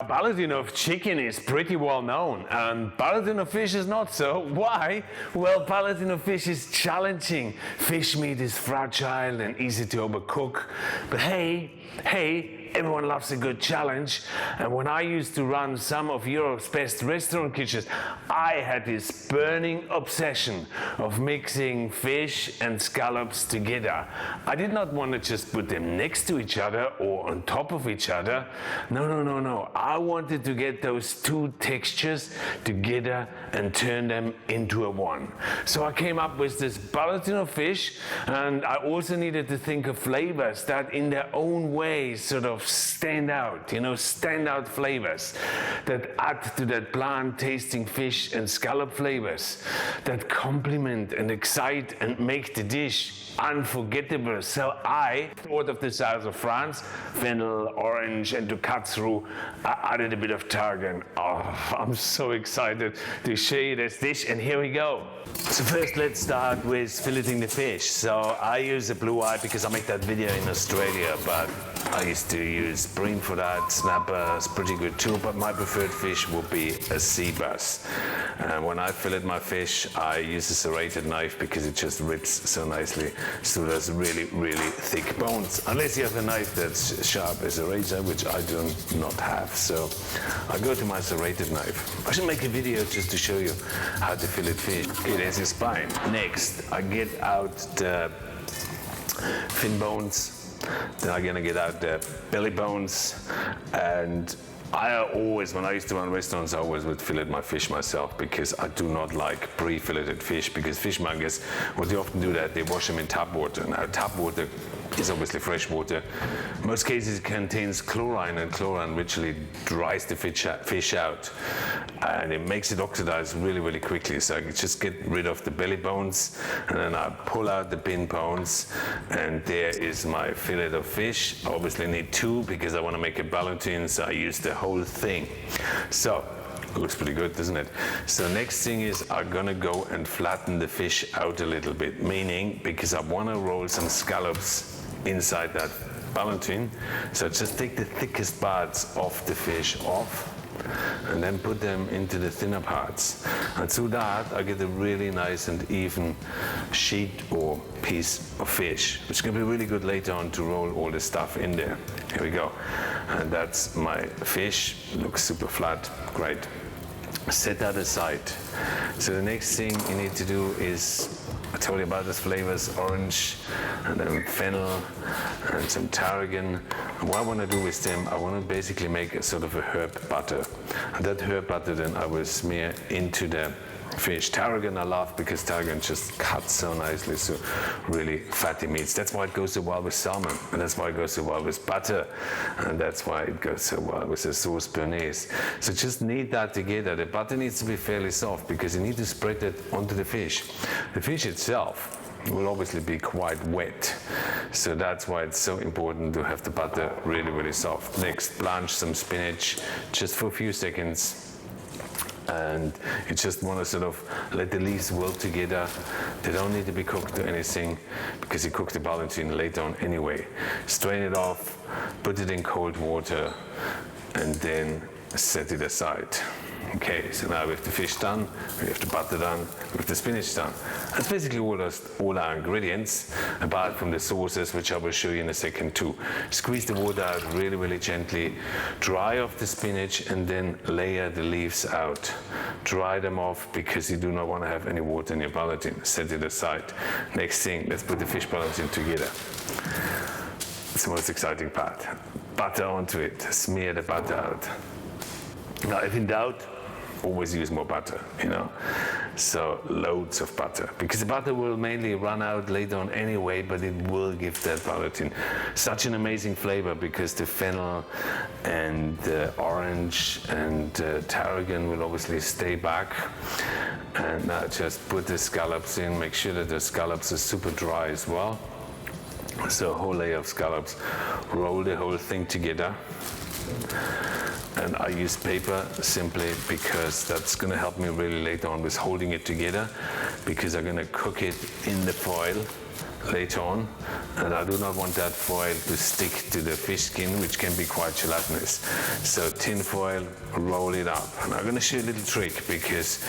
Ballotine of chicken is pretty well known, and ballotine of fish is not so. Why? Well, ballotine of fish is challenging. Fish meat is fragile and easy to overcook. But hey, everyone loves a good challenge. And when I used to run some of Europe's best restaurant kitchens, I had this burning obsession of mixing fish and scallops together. I did not want to just put them next to each other or on top of each other. No. I wanted to get those two textures together and turn them into a one. So I came up with this ballotine of fish, and I also needed to think of flavors that in their own way sort of stand out, standout flavors that add to that bland tasting fish and scallop flavors that complement and excite and make the dish unforgettable. So I thought of the south of France, fennel, orange, and to cut through, I added a bit of tarragon. Oh, I'm so excited to show you this dish, and here we go. So first let's start with filleting the fish. So I use a blue eye because I make that video in Australia, but I used to use bream for that. Snapper is pretty good too, but my preferred fish would be a seabass. And when I fillet my fish, I use a serrated knife because it just rips so nicely through those really thick bones. Unless you have a knife that's sharp as a razor, which I do not have. So I go to my serrated knife. I should make a video just to show you how to fillet fish. Okay, there's your spine. Next, I get out the fin bones. Then I'm gonna get out the belly bones, and I always, when I used to run restaurants, I always would fillet my fish myself because I do not like pre-filleted fish, because fishmongers, what they often do that, they wash them in tap water. Now tap water is obviously fresh water. In most cases it contains chlorine, and chlorine literally dries the fish out, and it makes it oxidize really quickly. So I can just get rid of the belly bones, and then I pull out the pin bones, and there is my fillet of fish. I obviously need two because I want to make a ballotine, so I use the whole thing. So it looks pretty good, doesn't it? So next thing is I'm gonna go and flatten the fish out a little bit, meaning because I want to roll some scallops inside that ballotine. So just take the thickest parts of the fish off and then put them into the thinner parts. And through that I get a really nice and even sheet or piece of fish, which can be really good later on to roll all the stuff in there. Here we go. And that's my fish. Looks super flat, great. Set that aside. So the next thing you need to do is, I told you about those flavors, orange and then fennel and some tarragon. And what I want to do with them, I want to basically make a sort of a herb butter. And that herb butter then I will smear into the fish. Tarragon I love because tarragon just cuts so nicely, so really fatty meats. That's why it goes so well with salmon, and that's why it goes so well with butter, and that's why it goes so well with the sauce béarnaise. So just knead that together. The butter needs to be fairly soft because you need to spread it onto the fish. The fish itself will obviously be quite wet, so that's why it's so important to have the butter really soft. Next, blanch some spinach just for a few seconds. And you just want to sort of let the leaves wilt together. They don't need to be cooked or anything because you cook the ballotine later on anyway. Strain it off, put it in cold water, and then set it aside. Okay, so now we have the fish done, we have the butter done, we have the spinach done. That's basically all our ingredients, apart from the sauces, which I will show you in a second too. Squeeze the water out really gently, dry off the spinach, and then layer the leaves out. Dry them off because you do not want to have any water in your ballotine. Set it aside. Next thing, let's put the fish ballotine together. It's the most exciting part. Butter onto it, smear the butter out. Now, if in doubt, always use more butter, So loads of butter, because the butter will mainly run out later on anyway, but it will give that ballotine such an amazing flavor because the fennel and the orange and tarragon will obviously stay back. And now just put the scallops in, make sure that the scallops are super dry as well. So a whole layer of scallops, roll the whole thing together. And I use paper simply because that's going to help me really later on with holding it together, because I'm going to cook it in the foil later on, and I do not want that foil to stick to the fish skin, which can be quite gelatinous. So tin foil, roll it up. And I'm gonna show you a little trick because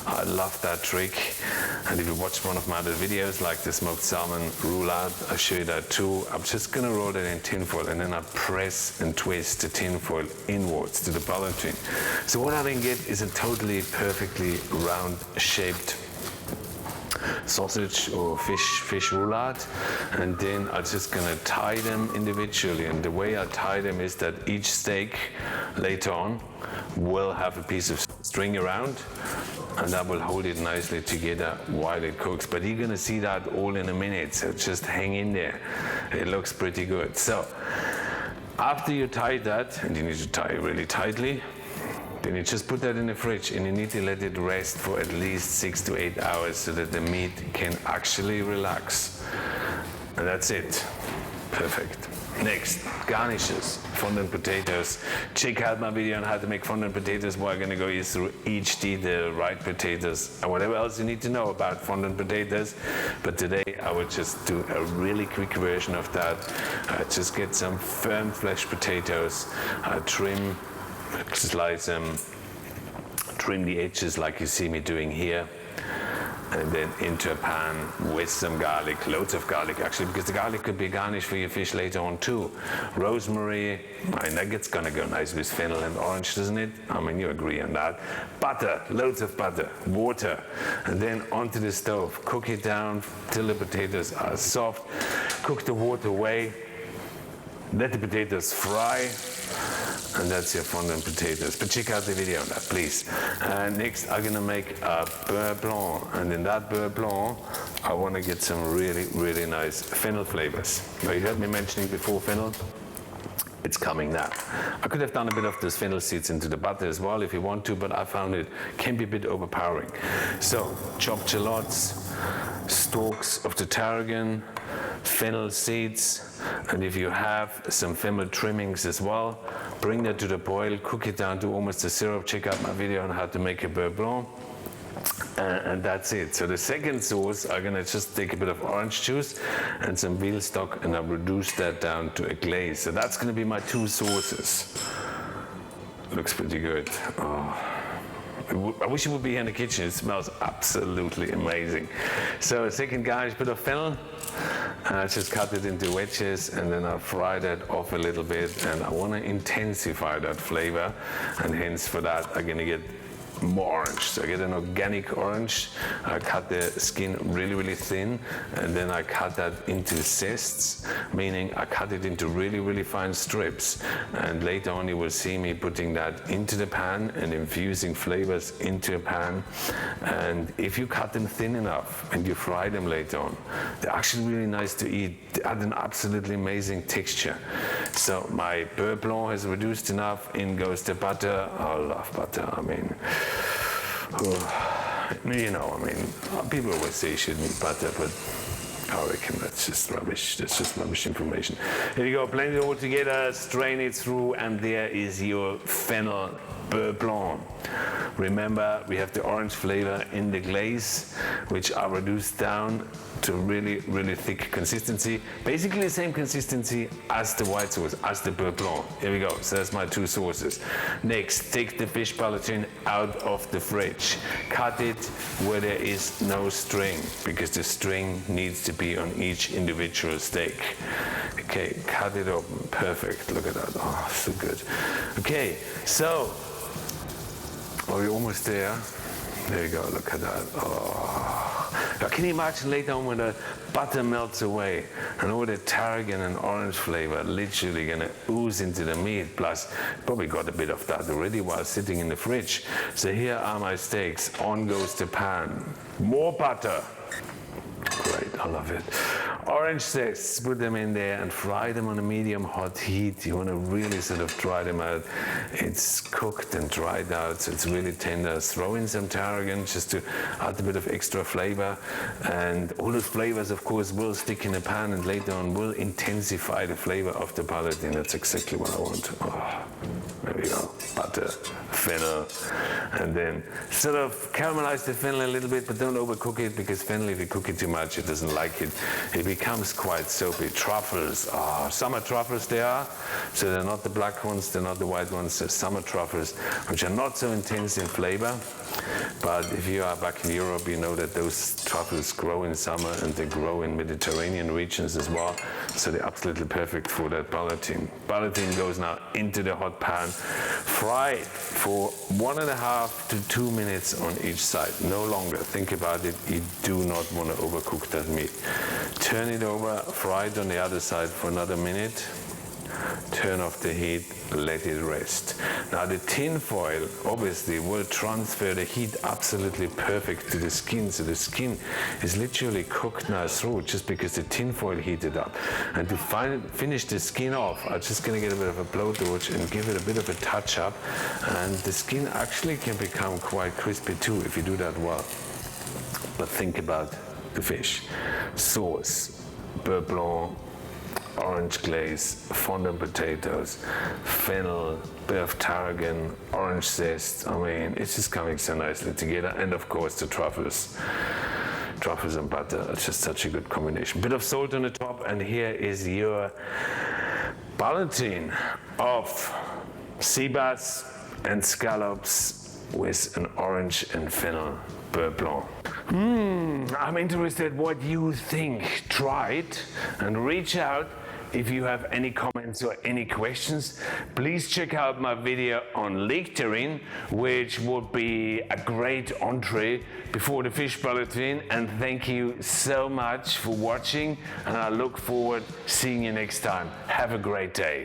I love that trick. And if you watch one of my other videos, like the smoked salmon roulade, I show you that too. I'm just gonna roll it in tin foil, and then I press and twist the tin foil inwards to the ballotine. So what I then get is a totally perfectly round shaped sausage or fish roulade, and then I'm just gonna tie them individually. And the way I tie them is that each steak later on will have a piece of string around, and that will hold it nicely together while it cooks. But you're gonna see that all in a minute, so just hang in there. It looks pretty good. So after you tie that, and you need to tie it really tightly, then you just put that in the fridge, and you need to let it rest for at least 6 to 8 hours so that the meat can actually relax. And that's it. Perfect. Next, garnishes. Fondant potatoes. Check out my video on how to make fondant potatoes, where I'm gonna go through each detail, right potatoes, and whatever else you need to know about fondant potatoes. But today I will just do a really quick version of that. Just get some firm flesh potatoes, trim, slice them, trim the edges like you see me doing here, and then into a pan with some garlic, loads of garlic actually, because the garlic could be garnished for your fish later on too. Rosemary, I mean, that's gonna go nice with fennel and orange, doesn't it? I mean, you agree on that. Butter, loads of butter, water, and then onto the stove. Cook it down till the potatoes are soft. Cook the water away. Let the potatoes fry. And that's your fondant potatoes. But check out the video on that, please. Next, I'm gonna make a beurre blanc. And in that beurre blanc, I wanna get some really, really nice fennel flavors. Now, you heard me mentioning before fennel. It's coming now. I could have done a bit of those fennel seeds into the butter as well if you want to, but I found it can be a bit overpowering. So, chopped shallots, stalks of the tarragon, fennel seeds, and if you have some fennel trimmings as well, bring that to the boil, cook it down to almost a syrup. Check out my video on how to make a beurre blanc. And that's it. So the second sauce, I'm gonna just take a bit of orange juice and some veal stock, and I'll reduce that down to a glaze. So that's gonna be my two sauces. Looks pretty good. Oh. I wish it would be here in the kitchen. It smells absolutely amazing. So a second garnish, bit of fennel. I just cut it into wedges, and then I fry that off a little bit, and I want to intensify that flavor, and hence for that I'm gonna get more orange. So I get an organic orange. I cut the skin really, really thin, and then I cut that into zests, meaning I cut it into really, really fine strips. And later on you will see me putting that into the pan and infusing flavors into a pan. And if you cut them thin enough and you fry them later on, they're actually really nice to eat. They add an absolutely amazing texture. So my beurre blanc is reduced enough. In goes the butter. I love butter. I mean, you know, I mean, people always say you shouldn't eat butter, but I reckon that's just rubbish. That's just rubbish information. Here you go, blend it all together, strain it through, and there is your fennel beurre blanc. Remember, we have the orange flavor in the glaze, which are reduced down to really, really thick consistency. Basically the same consistency as the white sauce, as the beurre blanc. Here we go, so that's my two sauces. Next, take the fish ballotine out of the fridge. Cut it where there is no string, because the string needs to be on each individual steak. Okay, cut it open, perfect, look at that, oh, so good. Okay, so, are we almost there? There you go, look at that. Oh. Now, can you imagine later on when the butter melts away and all the tarragon and orange flavor literally gonna ooze into the meat, plus probably got a bit of that already while sitting in the fridge. So here are my steaks, on goes the pan. More butter. Great, I love it. Orange zest, put them in there and fry them on a medium hot heat. You want to really sort of dry them out. It's cooked and dried out, so it's really tender. Throw in some tarragon just to add a bit of extra flavor. And all those flavors, of course, will stick in the pan and later on will intensify the flavor of the ballotine. That's exactly what I want. Oh, there we go. butter, fennel, and then sort of caramelize the fennel a little bit, but don't overcook it, because fennel, if you cook it too much, it doesn't like it. It becomes quite soapy. Truffles, summer truffles they are, so they're not the black ones, they're not the white ones, they're summer truffles, which are not so intense in flavor. But if you are back in Europe, you know that those truffles grow in summer and they grow in Mediterranean regions as well. So they're absolutely perfect for that ballotine. Ballotine goes now into the hot pan. Fry it for 1.5 to 2 minutes on each side, no longer. Think about it, you do not want to overcook that meat. Turn it over, fry it on the other side for another minute. Turn off the heat, let it rest. Now the tin foil obviously will transfer the heat absolutely perfect to the skin, so the skin is literally cooked now through just because the tin foil heated up. And to finish the skin off, I'm just going to get a bit of a blowtorch and give it a bit of a touch up, and the skin actually can become quite crispy too if you do that well. But think about the fish. Sauce, beurre blanc, orange glaze, fondant potatoes, fennel, bit of tarragon, orange zest. I mean, it's just coming so nicely together. And of course the truffles. Truffles and butter are just such a good combination. Bit of salt on the top, and here is your ballotine of sea bass and scallops with an orange and fennel beurre blanc. I'm interested what you think. Try it and reach out if you have any comments or any questions. Please check out my video on leek terrine, which would be a great entree before the fish ballotine. And thank you so much for watching, and I look forward to seeing you next time. Have a great day.